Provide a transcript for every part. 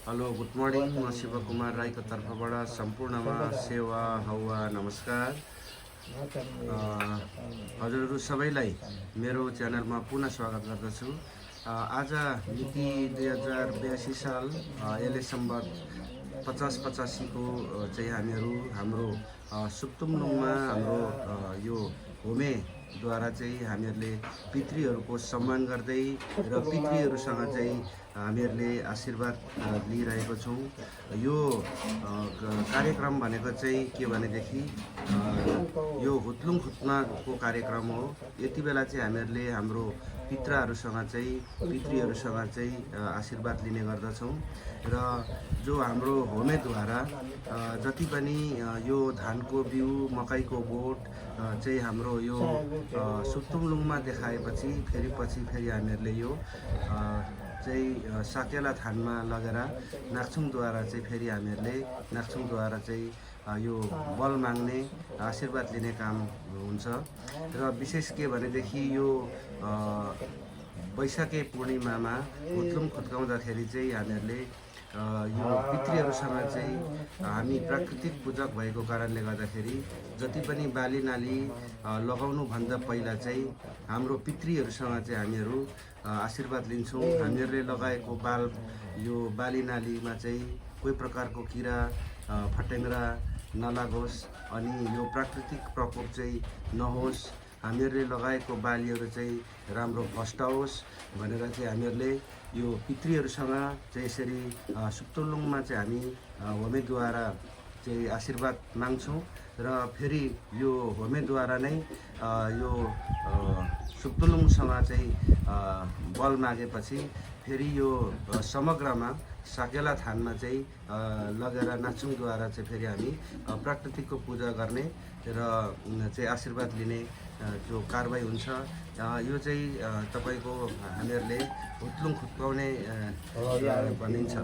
Hello good morning म शिवकुमार राईको तर्फबाट सम्पूर्णमा सेवा हौवा नमस्कार। हजुरहरू सबैलाई मेरो च्यानलमा पुनः स्वागत गर्दछु। आज मिति 2082 साल एले सम्बत 50-85 को चाहिँ हामीहरू हाम्रो सुक्तुमलुङमा हाम्रो यो होमेद्वारा चाहिँ हामीहरूले पितृहरूको सम्मान गर्दै र पितृहरूसँग चाहिँ हामीहरूले आशीर्वाद लिइरहेको छौँ। यो कार्यक्रम भनेको चाहिँ के भनेदेखि यो हुत्लुङ खुत्नाको कार्यक्रम हो। यति बेला चाहिँ हामीहरूले हाम्रो पितृहरूसँग चाहिँ आशीर्वाद लिने गर्दछौँ र जो हाम्रो होमेद्वारा जति पनि यो धानको बिउ मकैको बोट चाहिँ हाम्रो यो सुक्तुमलुङमा देखाएपछि फेरि हामीहरूले यो चाहिँ साकेला थानमा लगेर नाक्छुङद्वारा चाहिँ फेरि हामीहरूले नाक्छुङद्वारा चाहिँ यो बल माग्ने आशीर्वाद लिने काम हुन्छ। र विशेष के भनेदेखि यो वैशाखे पूर्णिमामा हुत्लुङ खुत्काउँदाखेरि चाहिँ हामीहरूले यो पितृहरूसँग चाहिँ हामी प्राकृतिक पूजक भएको कारणले गर्दाखेरि जति पनि बाली नाली लगाउनुभन्दा पहिला चाहिँ हाम्रो पितृहरूसँग चाहिँ हामीहरू आशीर्वाद लिन्छौँ। हामीहरूले लगाएको यो बाली नालीमा चाहिँ कोही प्रकारको किरा फटेङ्ग्रा नलागोस् अनि यो प्राकृतिक प्रकोप चाहिँ नहोस्, हामीहरूले लगाएको बालीहरू चाहिँ राम्रो फस्टाओस् भनेर चाहिँ हामीहरूले यो पितृहरूसँग चाहिँ यसरी सुक्तुमलुङमा चाहिँ हामी होमेद्वारा चाहिँ आशीर्वाद माग्छौँ र फेरि यो होमेद्वारा नै यो सुक्तुमलुङसँग चाहिँ बल मागेपछि फेरि यो समग्रमा साकेला थानमा चाहिँ लगेर नाक्छुङद्वारा चाहिँ फेरि हामी प्राकृतिकको पूजा गर्ने र चाहिँ आशीर्वाद लिने जो कारबाही हुन्छ। यो चाहिँ तपाईँको हामीहरूले हुत्लुङ खुत्काउने भनिन्छ।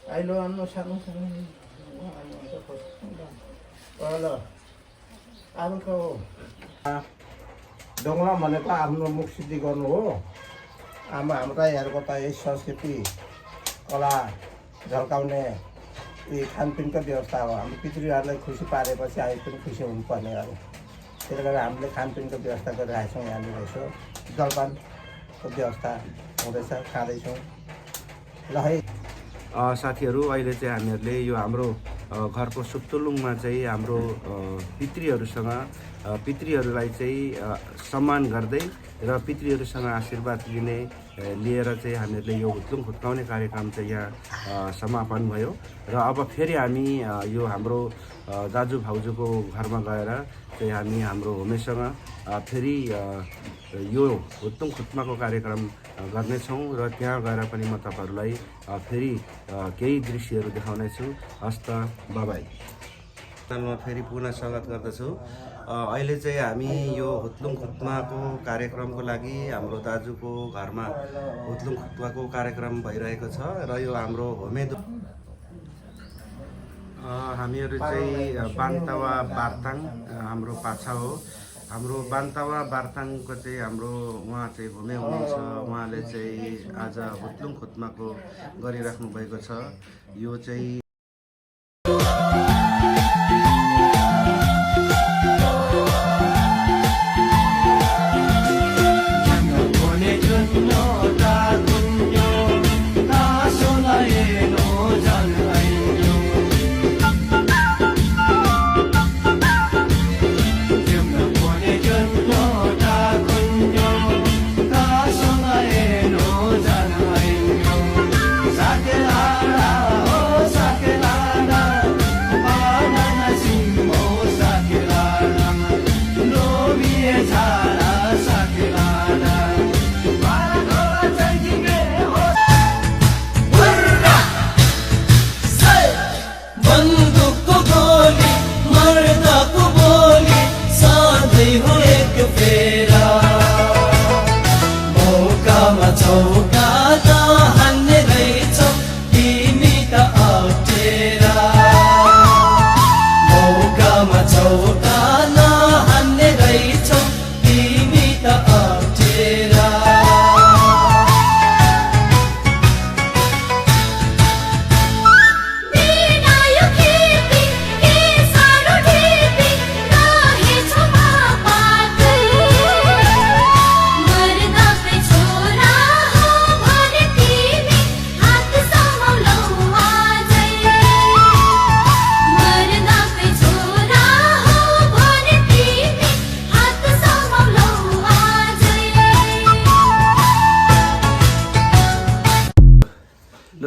अहिले अन्नु सानो ल आमाको डोङ्गला भनेको आफ्नो मुख सिद्धि गर्नु हो। हाम्रो यहाँको त यही संस्कृति कला झल्काउने यी खानपिनको व्यवस्था हो। हाम्रो पितृहरूलाई खुसी पारेपछि हामी पनि खुसी हुनुपर्ने हो। त्यसले गर्दा हामीले खानपिनको व्यवस्था गरिरहेको छौँ। यहाँनिर यसो जलपानको व्यवस्था हुँदैछ, खाँदैछौँ ल है। साथीहरू अहिले चाहिँ हामीहरूले यो हाम्रो घरको सुप्तुलुङमा चाहिँ हाम्रो पितृहरूलाई चाहिँ सम्मान गर्दै र पितृहरूसँग आशीर्वाद लिएर चाहिँ हामीहरूले यो हुत्लुङ खुत्काउने कार्यक्रम चाहिँ यहाँ समापन भयो। र अब फेरि हामी यो हाम्रो दाजु भाउजूको घरमा गएर चाहिँ हामी हाम्रो होमेसँग फेरि यो हुत्लुङ खुत्माको कार्यक्रम गर्नेछौँ र त्यहाँ गएर पनि म तपाईँहरूलाई फेरि केही दृश्यहरू देखाउनेछु। हस्त बाबाई मा फेरि पुनः स्वागत गर्दछु। अहिले चाहिँ हामी यो हुत्लुङ खुत्माको कार्यक्रमको लागि हाम्रो दाजुको घरमा हुत्लुङ खुत्माको कार्यक्रम भइरहेको छ र यो हाम्रो हामीहरू चाहिँ बान्तावा बार्ताङ हाम्रो पाछा हो। हाम्रो बान्तावा बार्ताङको चाहिँ हाम्रो उहाँ चाहिँ भूमे हुनुहुन्छ। उहाँले चाहिँ आज हुत्लुङ खुत्माको गरिराख्नु भएको छ। यो चाहिँ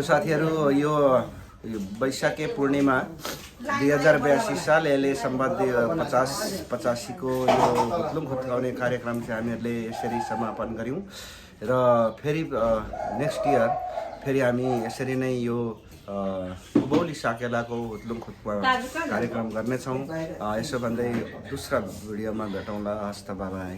साथीहरू यो वैशाखे पूर्णिमा 2082 साल यसले सम्बन्ध 85को यो हुत्लुङ खुत्काउने कार्यक्रम चाहिँ हामीहरूले यसरी समापन गऱ्यौँ र फेरि नेक्स्ट इयर फेरि हामी यसरी नै यो उभौली साकेलाको हुत्लुङ खुत्का कार्यक्रम गर्नेछौँ। यसो भन्दै दोस्रो भिडियोमा भेटौँला। हस्त बाबाई।